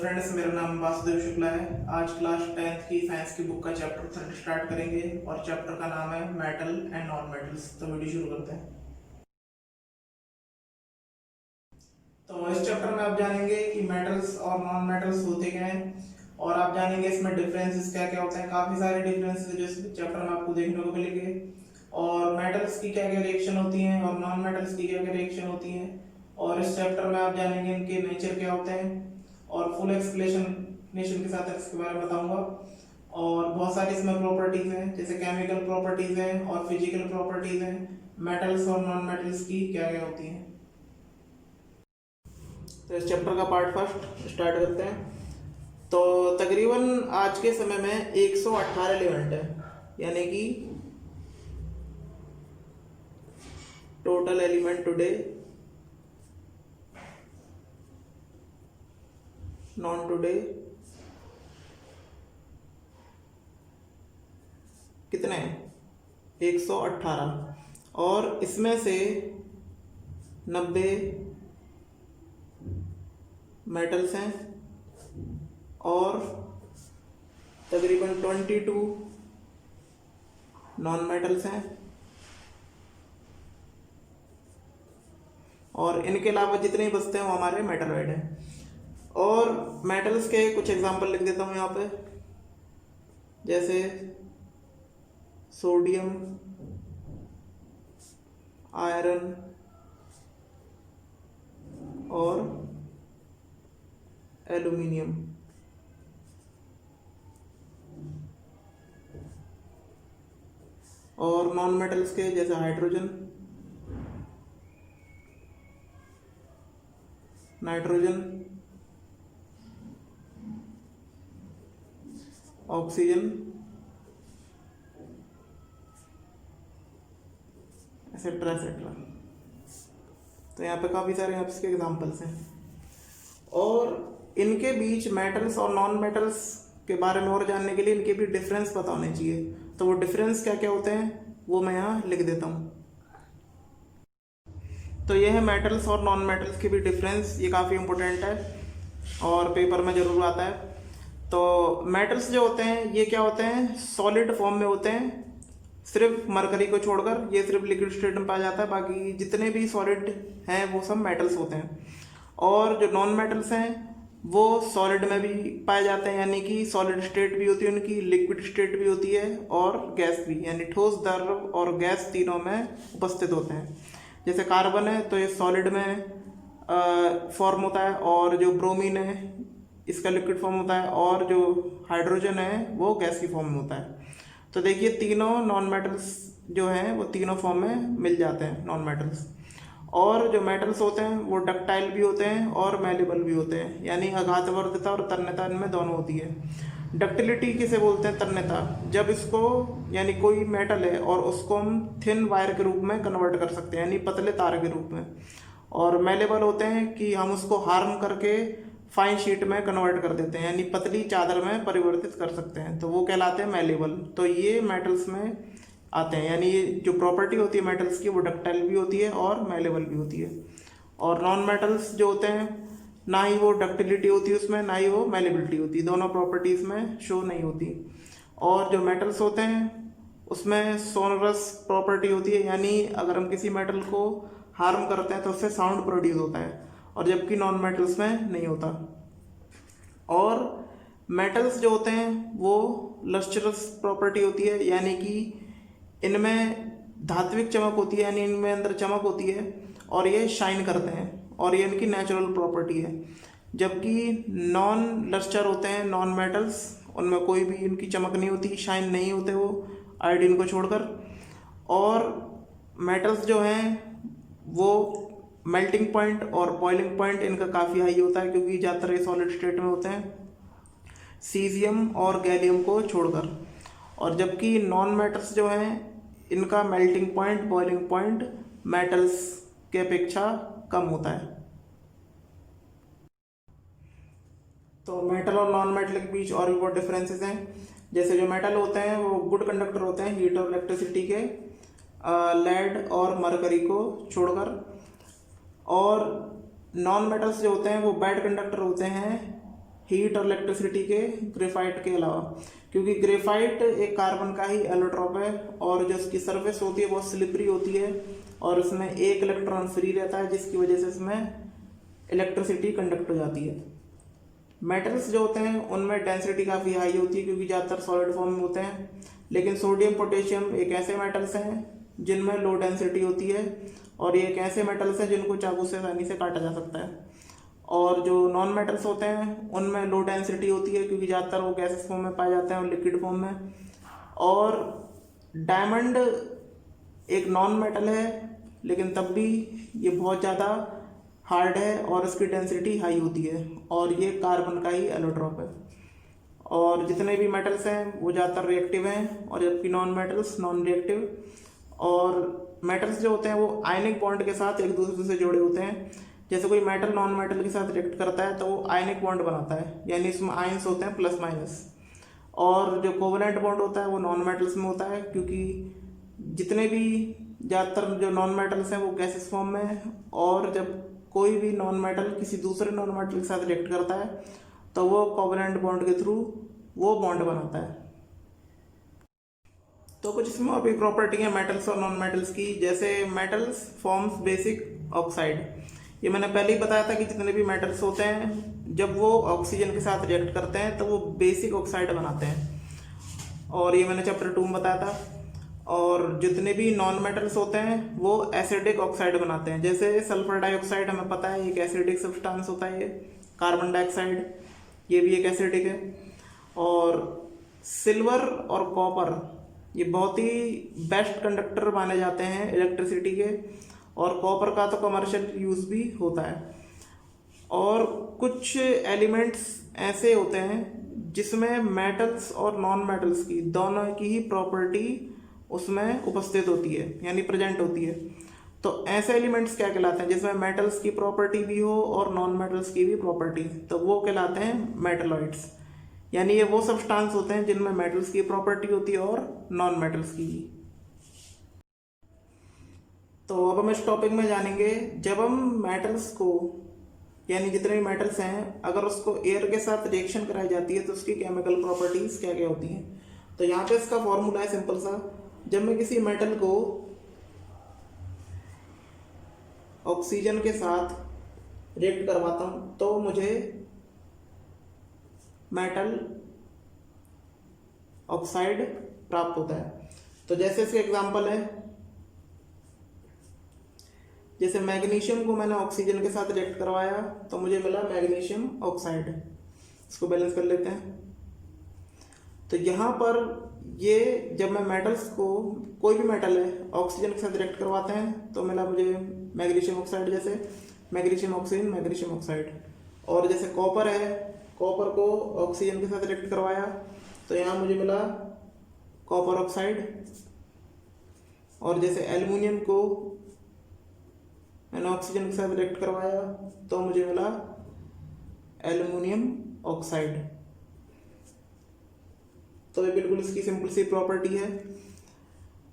Friends, मेरा नाम वासुदेव शुक्ला है। आज क्लास 10th की साइंस की बुक का चैप्टर 30 स्टार्ट करेंगे और चैप्टर का नाम है मेटल एंड नॉन मेटल्स। तो वीडियो शुरू करते हैं। तो इस चैप्टर में आप जानेंगे कि मेटल्स और नॉन मेटल्स होते क्या हैं और आप जानेंगे इसमें डिफरेंसेस क्या क्या होते हैं। काफ़ी सारे डिफरेंसेस जो इस चैप्टर में आपको देखने को मिलेंगे और मेटल्स की क्या क्या रिएक्शन होती हैं और नॉन मेटल्स की क्या क्या रिएक्शन होती हैं। और इस चैप्टर में आप जानेंगे इनके नेचर क्या होते हैं और फुल एक्सप्लेनेशन के साथ इसके बारे में बताऊंगा। और बहुत सारी इसमें प्रॉपर्टीज हैं, जैसे केमिकल प्रॉपर्टीज हैं और फिजिकल प्रॉपर्टीज हैं। मेटल्स और नॉन मेटल्स की क्या क्या होती हैं। तो इस चैप्टर का पार्ट फर्स्ट स्टार्ट करते हैं। तो तकरीबन आज के समय में 118 एलिमेंट है, यानी कि total element today non today कितने हैं? 118। और इसमें से 90 मेटल्स हैं और तकरीबन 22 नॉन मेटल्स हैं। और इनके अलावा जितने बचते हैं वो हमारे मेटलॉइड हैं। और मेटल्स के कुछ एग्जांपल लिख देता हूँ यहाँ पे, जैसे सोडियम, आयरन और एल्यूमिनियम। और नॉन मेटल्स के जैसे hydrogen, nitrogen, oxygen, etcetera etcetera. तो यहाँ पे काफ़ी सारे इसके एग्जांपल्स हैं। और इनके बीच मेटल्स और नॉन मेटल्स के बारे में और जानने के लिए इनके भी डिफरेंस पता होने चाहिए। तो वो डिफरेंस क्या क्या होते हैं वो मैं यहाँ लिख देता हूँ। तो ये है मेटल्स और नॉन मेटल्स के भी डिफरेंस। ये काफ़ी इंपॉर्टेंट है और पेपर में ज़रूर आता है। तो मेटल्स जो होते हैं ये क्या होते हैं? सॉलिड फॉर्म में होते हैं, सिर्फ मरकरी को छोड़कर। ये सिर्फ लिक्विड स्टेट में पाया जाता है, बाकी जितने भी सॉलिड हैं वो सब मेटल्स होते हैं। और जो नॉन मेटल्स हैं वो सॉलिड में भी पाए जाते हैं, यानी कि सॉलिड स्टेट भी होती है उनकी, लिक्विड स्टेट भी होती है और गैस भी, यानी ठोस, द्रव और गैस तीनों में उपस्थित होते हैं। जैसे कार्बन है तो ये सॉलिड में फॉर्म होता है, और जो ब्रोमीन है इसका लिक्विड फॉर्म होता है, और जो हाइड्रोजन है वो गैस की फॉर्म में होता है। तो देखिए तीनों नॉन मेटल्स जो हैं वो तीनों फॉर्म में मिल जाते हैं, नॉन मेटल्स। और जो मेटल्स होते हैं वो डक्टाइल भी होते हैं और मैलेबल भी होते हैं, यानी आघातवर्धिता और तन्यता इनमें दोनों होती है। डक्टिलिटी किसे बोलते हैं? तन्यता, जब इसको यानी कोई मेटल है और उसको हम थिन वायर के रूप में कन्वर्ट कर सकते हैं, यानी पतले तार के रूप में। और मैलेबल होते हैं कि हम उसको हार्म करके फाइन शीट में कन्वर्ट कर देते हैं, यानी पतली चादर में परिवर्तित कर सकते हैं, तो वो कहलाते हैं मैलेबल। तो ये मेटल्स में आते हैं, यानी ये जो प्रॉपर्टी होती है मेटल्स की वो डक्टाइल भी होती है और मैलेबल भी होती है। और नॉन मेटल्स जो होते हैं ना ही वो डक्टिलिटी होती है उसमें, ना ही वो मैलेबिलिटी होती है, दोनों प्रॉपर्टीज में शो नहीं होती। और जो मेटल्स होते हैं उसमें सोनरस प्रॉपर्टी होती है, यानी अगर हम किसी मेटल को हार्म करते हैं तो उससे साउंड प्रोड्यूस होता है, और जबकि नॉन मेटल्स में नहीं होता। और मेटल्स जो होते हैं वो लस्ट्रस प्रॉपर्टी होती है, यानी कि इनमें धात्विक चमक होती है, यानी इनमें अंदर चमक होती है और ये शाइन करते हैं, और ये इनकी नेचुरल प्रॉपर्टी है। जबकि नॉन लस्टर होते हैं नॉन मेटल्स, उनमें कोई भी इनकी चमक नहीं होती, शाइन नहीं होते वो, आयोडीन को छोड़कर। और मेटल्स जो हैं वो मेल्टिंग पॉइंट और बॉइलिंग पॉइंट इनका काफ़ी हाई होता है, क्योंकि ज़्यादातर ये सॉलिड स्टेट में होते हैं, सीजियम और गैलियम को छोड़कर। और जबकि नॉन मेटल्स जो हैं इनका melting point, boiling point metals के अपेक्षा कम होता है। तो मेटल और नॉन मेटल के बीच और भी बहुत डिफरेंसेस हैं। जैसे जो मेटल होते हैं वो गुड कंडक्टर होते हैं हीट और इलेक्ट्रिसिटी के, लेड और मरकरी को छोड़कर। और नॉन मेटल्स जो होते हैं वो बैड कंडक्टर होते हैं हीट और इलेक्ट्रिसिटी के ग्रेफाइट के अलावा, क्योंकि ग्रेफाइट एक कार्बन का ही एलोट्रॉप है और जो इसकी सरफेस होती है बहुत स्लिपरी होती है और इसमें एक इलेक्ट्रॉन फ्री रहता है, जिसकी वजह से इसमें इलेक्ट्रिसिटी कंडक्ट हो जाती है। मेटल्स जो होते हैं उनमें डेंसिटी काफ़ी हाई होती है क्योंकि ज़्यादातर सॉलिड फॉर्म में होते हैं, लेकिन सोडियम पोटेशियम एक ऐसे मेटल्स हैं जिनमें लो डेंसिटी होती है और ये एक ऐसे मेटल्स हैं जिनको चाकू से आसानी से काटा जा सकता है। और जो नॉन मेटल्स होते हैं उनमें लो डेंसिटी होती है क्योंकि ज़्यादातर वो गैसेस फॉर्म में पाए जाते हैं और लिक्विड फॉर्म में। और डायमंड एक नॉन मेटल है लेकिन तब भी ये बहुत ज़्यादा हार्ड है और इसकी डेंसिटी हाई होती है और ये कार्बन का ही एलोट्रॉप है। और जितने भी मेटल्स हैं वो ज़्यादातर रिएक्टिव हैं और जबकि नॉन मेटल्स नॉन रिएक्टिव। और मेटल्स जो होते हैं वो आयनिक बॉन्ड के साथ एक दूसरे से जुड़े होते हैं। जैसे कोई मेटल नॉन मेटल के साथ रिएक्ट करता है तो वो आयनिक बॉन्ड बनाता है, यानी इसमें आयंस होते हैं प्लस माइनस। और जो कोवलेंट बॉन्ड होता है वो नॉन मेटल्स में होता है क्योंकि जितने भी ज़्यादातर जो नॉन मेटल्स हैं वो गैसेस फॉर्म में है और जब कोई भी नॉन मेटल किसी दूसरे नॉन मेटल के साथ रिएक्ट करता है तो वो कोवलेंट बॉन्ड के थ्रू वो बॉन्ड बनाता है। तो कुछ इसमें और भी प्रॉपर्टी है मेटल्स और नॉन मेटल्स की। जैसे मेटल्स फॉर्म्स बेसिक ऑक्साइड, ये मैंने पहले ही बताया था कि जितने भी मेटल्स होते हैं जब वो ऑक्सीजन के साथ रिएक्ट करते हैं तो वो बेसिक ऑक्साइड बनाते हैं और ये मैंने चैप्टर 2 में बताया था। और जितने भी नॉन मेटल्स होते हैं वो एसिडिक ऑक्साइड बनाते हैं। जैसे सल्फर डाइऑक्साइड हमें पता है एक एसिडिक सब्सटेंस होता है, ये कार्बन डाइऑक्साइड ये भी एक एसिडिक है। और सिल्वर और कॉपर ये बहुत ही बेस्ट कंडक्टर माने जाते हैं इलेक्ट्रिसिटी के और कॉपर का तो कमर्शियल यूज़ भी होता है। और कुछ एलिमेंट्स ऐसे होते हैं जिसमें मेटल्स और नॉन मेटल्स की दोनों की ही प्रॉपर्टी उसमें उपस्थित होती है, यानी प्रेजेंट होती है। तो ऐसे एलिमेंट्स क्या कहलाते हैं जिसमें मेटल्स की प्रॉपर्टी भी हो और नॉन मेटल्स की भी प्रॉपर्टी, तो वो कहलाते हैं मेटलॉइड्स। यानी ये वो सब्सटेंस होते हैं जिनमें मेटल्स की प्रॉपर्टी होती है और नॉन मेटल्स की भी। तो अब हम इस टॉपिक में जानेंगे जब हम मेटल्स को यानी जितने भी मेटल्स हैं अगर उसको एयर के साथ रिएक्शन कराई जाती है तो उसकी केमिकल प्रॉपर्टीज क्या क्या होती हैं। तो यहाँ पे इसका फॉर्मूला है सिंपल सा। जब मैं किसी मेटल को ऑक्सीजन के साथ रिएक्ट करवाता हूँ तो मुझे मेटल ऑक्साइड प्राप्त होता है। तो जैसे इसके एग्जांपल है, जैसे मैग्नीशियम को मैंने ऑक्सीजन के साथ रिएक्ट करवाया तो मुझे मिला मैग्नीशियम ऑक्साइड। इसको बैलेंस कर लेते हैं। तो यहाँ पर ये जब मैं मेटल्स को कोई भी मेटल है ऑक्सीजन के साथ रिएक्ट करवाते हैं तो मिला मुझे मैग्नीशियम ऑक्साइड, जैसे मैग्नीशियम ऑक्सीजन मैग्नीशियम ऑक्साइड। और जैसे कॉपर है, कॉपर को ऑक्सीजन के साथ रिएक्ट करवाया तो यहाँ मुझे मिला कॉपर ऑक्साइड। और जैसे एल्युमिनियम को मैंने ऑक्सीजन के साथ रिएक्ट करवाया तो मुझे मिला एल्युमिनियम ऑक्साइड। तो ये बिल्कुल इसकी सिंपल सी प्रॉपर्टी है।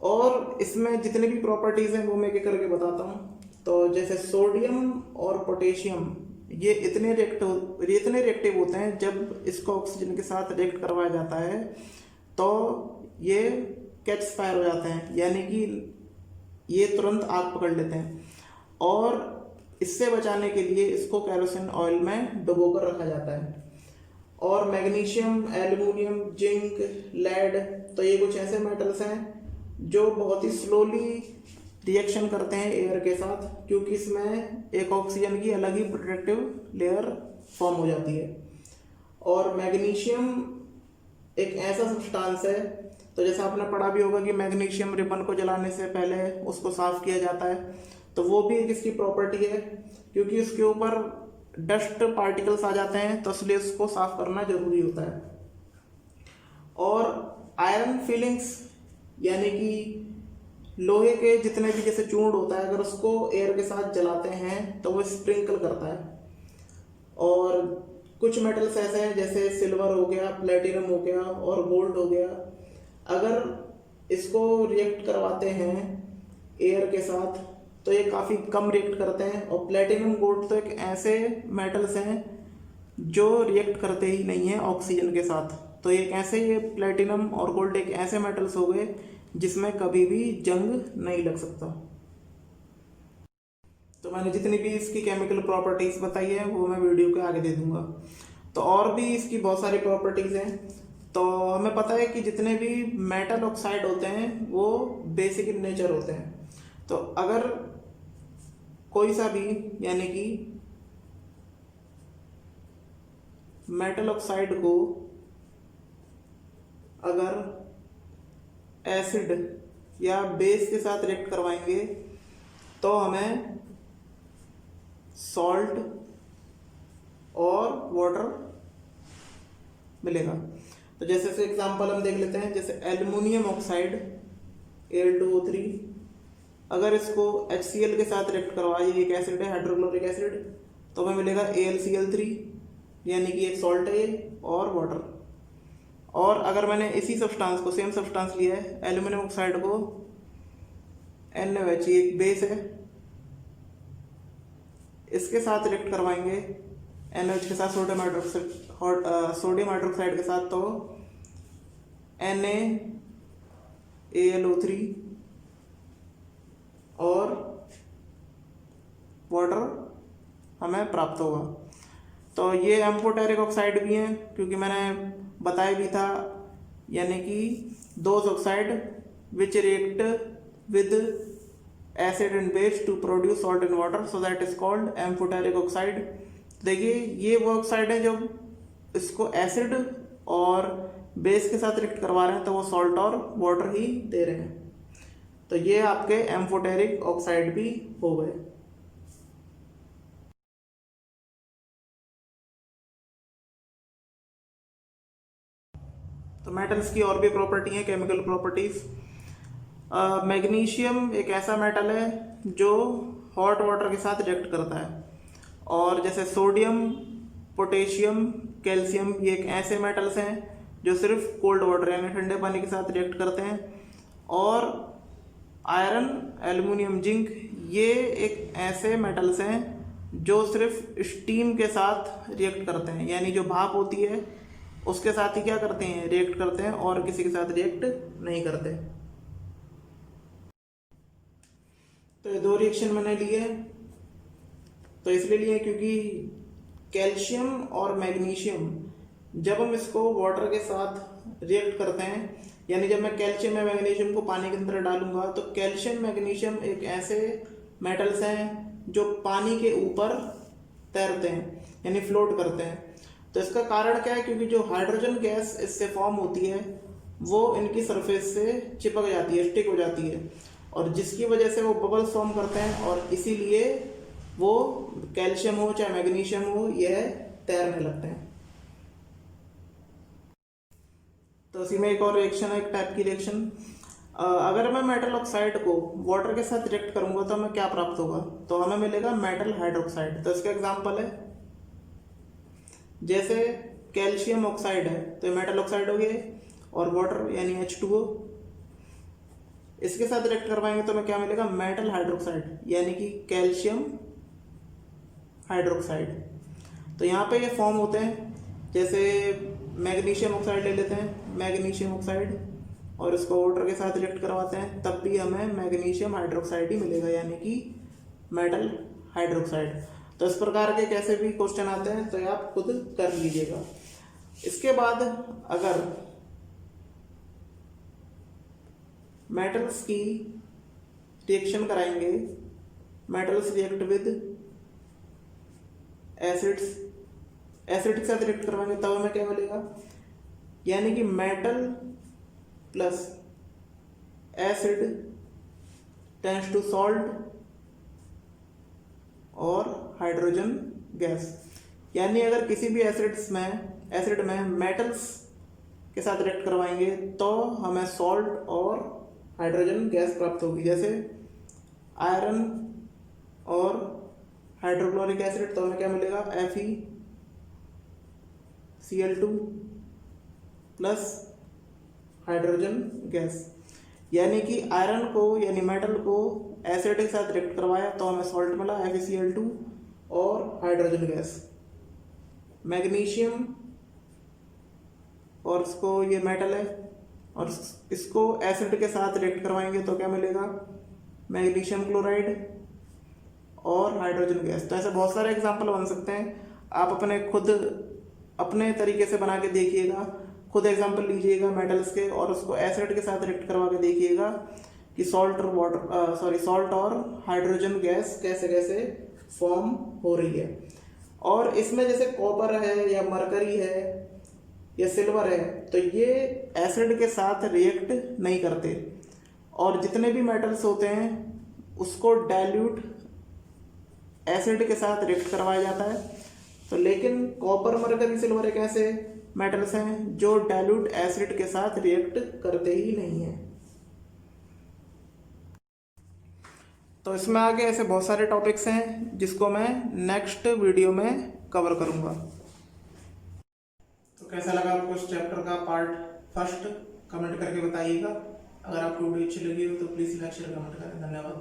और इसमें जितने भी प्रॉपर्टीज हैं वो मैं एक करके बताता हूँ। तो जैसे सोडियम और पोटेशियम ये इतने रिएक्टिव होते हैं जब इसको ऑक्सीजन के साथ रिएक्ट करवाया जाता है तो ये कैच फायर हो जाते हैं, यानी कि ये तुरंत आग पकड़ लेते हैं। और इससे बचाने के लिए इसको केरोसिन ऑयल में डुबोकर रखा जाता है। और मैग्नीशियम, एल्युमिनियम, जिंक, लेड, तो ये कुछ ऐसे मेटल्स हैं जो बहुत ही स्लोली रिएक्शन करते हैं एयर के साथ क्योंकि इसमें एक ऑक्सीजन की अलग ही प्रोटेक्टिव लेयर फॉर्म हो जाती है। और मैग्नीशियम एक ऐसा सब्सटेंस है, तो जैसा आपने पढ़ा भी होगा कि मैग्नीशियम रिबन को जलाने से पहले उसको साफ किया जाता है, तो वो भी एक इसकी प्रॉपर्टी है क्योंकि उसके ऊपर डस्ट पार्टिकल्स आ जाते हैं तो इसलिए उसको साफ करना जरूरी होता है। और आयरन फिलिंग्स यानी कि लोहे के जितने भी जैसे चूर्ण होता है अगर उसको एयर के साथ जलाते हैं तो वो स्प्रिंकल करता है। और कुछ मेटल्स ऐसे हैं जैसे सिल्वर हो गया, प्लेटिनम हो गया और गोल्ड हो गया, अगर इसको रिएक्ट करवाते हैं एयर के साथ तो ये काफ़ी कम रिएक्ट करते हैं। और प्लेटिनम, गोल्ड तो एक ऐसे मेटल्स हैं जो रिएक्ट करते ही नहीं है ऑक्सीजन के साथ। तो एक ऐसे ये प्लेटिनम और गोल्ड एक ऐसे मेटल्स हो गए जिसमें कभी भी जंग नहीं लग सकता। तो मैंने जितनी भी इसकी केमिकल प्रॉपर्टीज बताई है वो मैं वीडियो के आगे दे दूंगा। तो और भी इसकी बहुत सारी प्रॉपर्टीज हैं। तो हमें पता है कि जितने भी मेटल ऑक्साइड होते हैं वो बेसिक इन नेचर होते हैं। तो अगर कोई सा भी यानी कि मेटल ऑक्साइड को अगर एसिड या बेस के साथ रिएक्ट करवाएंगे तो हमें सॉल्ट और वाटर मिलेगा। तो जैसे एग्जांपल हम देख लेते हैं, जैसे एल्युमिनियम ऑक्साइड Al2O3, अगर इसको HCl के साथ रिएक्ट करवाइए, एक एसिड है हाइड्रोक्लोरिक एसिड, तो हमें मिलेगा AlCl3 यानी कि एक सॉल्ट है और वाटर। और अगर मैंने इसी सब्सटेंस को सेम सब्सटेंस लिया है एल्युमिनियम ऑक्साइड को NaOH एक बेस है, इसके साथ रिएक्ट करवाएंगे NaOH के साथ सोडियम हाइड्रोक्साइड के साथ, तो NaAlO3 और वाटर हमें प्राप्त होगा। तो ये एम्फोटेरिक ऑक्साइड भी हैं, क्योंकि मैंने बताया भी था, यानी कि those oxide which react with acid and base to produce salt and water, so that is called amphoteric oxide. देखिए ये वो ऑक्साइड है जो इसको एसिड और बेस के साथ रिएक्ट करवा रहे हैं तो वो सॉल्ट और वाटर ही दे रहे हैं। तो ये आपके एम्फोटेरिक ऑक्साइड भी हो गए। तो मेटल्स की और भी प्रॉपर्टी है, केमिकल प्रॉपर्टीज। मैग्नीशियम एक ऐसा मेटल है जो हॉट वाटर के साथ रिएक्ट करता है, और जैसे सोडियम, पोटेशियम, कैल्शियम ये एक ऐसे मेटल्स हैं जो सिर्फ कोल्ड वाटर यानी ठंडे पानी के साथ रिएक्ट करते हैं। और आयरन, एल्युमिनियम, जिंक ये एक ऐसे मेटल्स हैं जो सिर्फ स्टीम के साथ रिएक्ट करते हैं, यानी जो भाप होती है उसके साथ ही क्या करते हैं, रिएक्ट करते हैं, और किसी के साथ रिएक्ट नहीं करते। तो ये दो रिएक्शन मैंने लिए, तो इसलिए लिए क्योंकि कैल्शियम और मैग्नीशियम जब हम इसको वाटर के साथ रिएक्ट करते हैं, यानी जब मैं कैल्शियम या मैग्नीशियम को पानी के अंदर डालूंगा, तो कैल्शियम मैग्नीशियम एक ऐसे मेटल्स हैं जो पानी के ऊपर तैरते हैं यानी फ्लोट करते हैं। तो इसका कारण क्या है, क्योंकि जो हाइड्रोजन गैस इससे फॉर्म होती है वो इनकी सरफेस से चिपक जाती है, स्टिक हो जाती है, और जिसकी वजह से वो बबल्स फॉर्म करते हैं, और इसीलिए वो कैल्शियम हो चाहे मैग्नीशियम हो यह तैरने लगते हैं। तो इसी में एक और रिएक्शन है, एक टाइप की रिएक्शन। अगर मैं मेटल ऑक्साइड को वाटर के साथ रिएक्ट करूंगा तो हमें क्या प्राप्त होगा, तो हमें मिलेगा मेटल हाइड्रोक्साइड। तो इसका एग्जांपल है, जैसे कैल्शियम ऑक्साइड है तो ये मेटल ऑक्साइड हो गया, और वाटर यानी H2O इसके साथ रिएक्ट करवाएंगे तो हमें क्या मिलेगा, मेटल हाइड्रोक्साइड यानी कि कैल्शियम हाइड्रोक्साइड। तो यहाँ पे ये फॉर्म होते हैं, जैसे मैग्नीशियम ऑक्साइड ले लेते हैं, मैग्नीशियम ऑक्साइड, और इसको वाटर के साथ रिएक्ट करवाते हैं, तब भी हमें मैग्नीशियम हाइड्रोक्साइड ही मिलेगा यानी कि मेटल हाइड्रोक्साइड। तो इस प्रकार के कैसे भी क्वेश्चन आते हैं तो आप खुद कर लीजिएगा। इसके बाद अगर मेटल्स की रिएक्शन कराएंगे, metals react with acids, acid के साथ रिएक्ट करवाएंगे तब हमें क्या मिलेगा, यानी कि metal plus acid tends to salt और हाइड्रोजन गैस। यानी अगर किसी भी एसिड में मेटल्स के साथ रिएक्ट करवाएंगे तो हमें सॉल्ट और हाइड्रोजन गैस प्राप्त होगी, जैसे आयरन और हाइड्रोक्लोरिक एसिड, तो हमें क्या मिलेगा, FeCl2 प्लस हाइड्रोजन गैस। यानी कि आयरन को यानी मेटल को एसिड के साथ रिएक्ट करवाया तो हमें सॉल्ट मिला FeCl2 और हाइड्रोजन गैस। मैग्नीशियम और इसको ये मेटल है और इसको एसिड के साथ रिएक्ट करवाएंगे तो क्या मिलेगा, मैग्नीशियम क्लोराइड और हाइड्रोजन गैस। तो ऐसे बहुत सारे एग्जाम्पल बन सकते हैं, आप अपने खुद अपने तरीके से बना के देखिएगा, खुद एग्जाम्पल लीजिएगा मेटल्स के और उसको एसिड के साथ रिएक्ट करवा के देखिएगा कि सॉल्ट और हाइड्रोजन गैस कैसे कैसे फॉर्म हो रही है। और इसमें जैसे कॉपर है या मरकरी है या सिल्वर है तो ये एसिड के साथ रिएक्ट नहीं करते, और जितने भी मेटल्स होते हैं उसको डाइल्यूट एसिड के साथ रिएक्ट करवाया जाता है। तो लेकिन कॉपर मरकरी सिल्वर एक ऐसे मेटल्स हैं जो डाइल्यूट एसिड के साथ रिएक्ट करते ही नहीं हैं। तो इसमें आगे ऐसे बहुत सारे टॉपिक्स हैं जिसको मैं नेक्स्ट वीडियो में कवर करूँगा। तो कैसा लगा आपको इस चैप्टर का पार्ट फर्स्ट, कमेंट करके बताइएगा। अगर आपको वीडियो अच्छी लगी हो तो प्लीज़ लाइक शेयर कमेंट करें। धन्यवाद।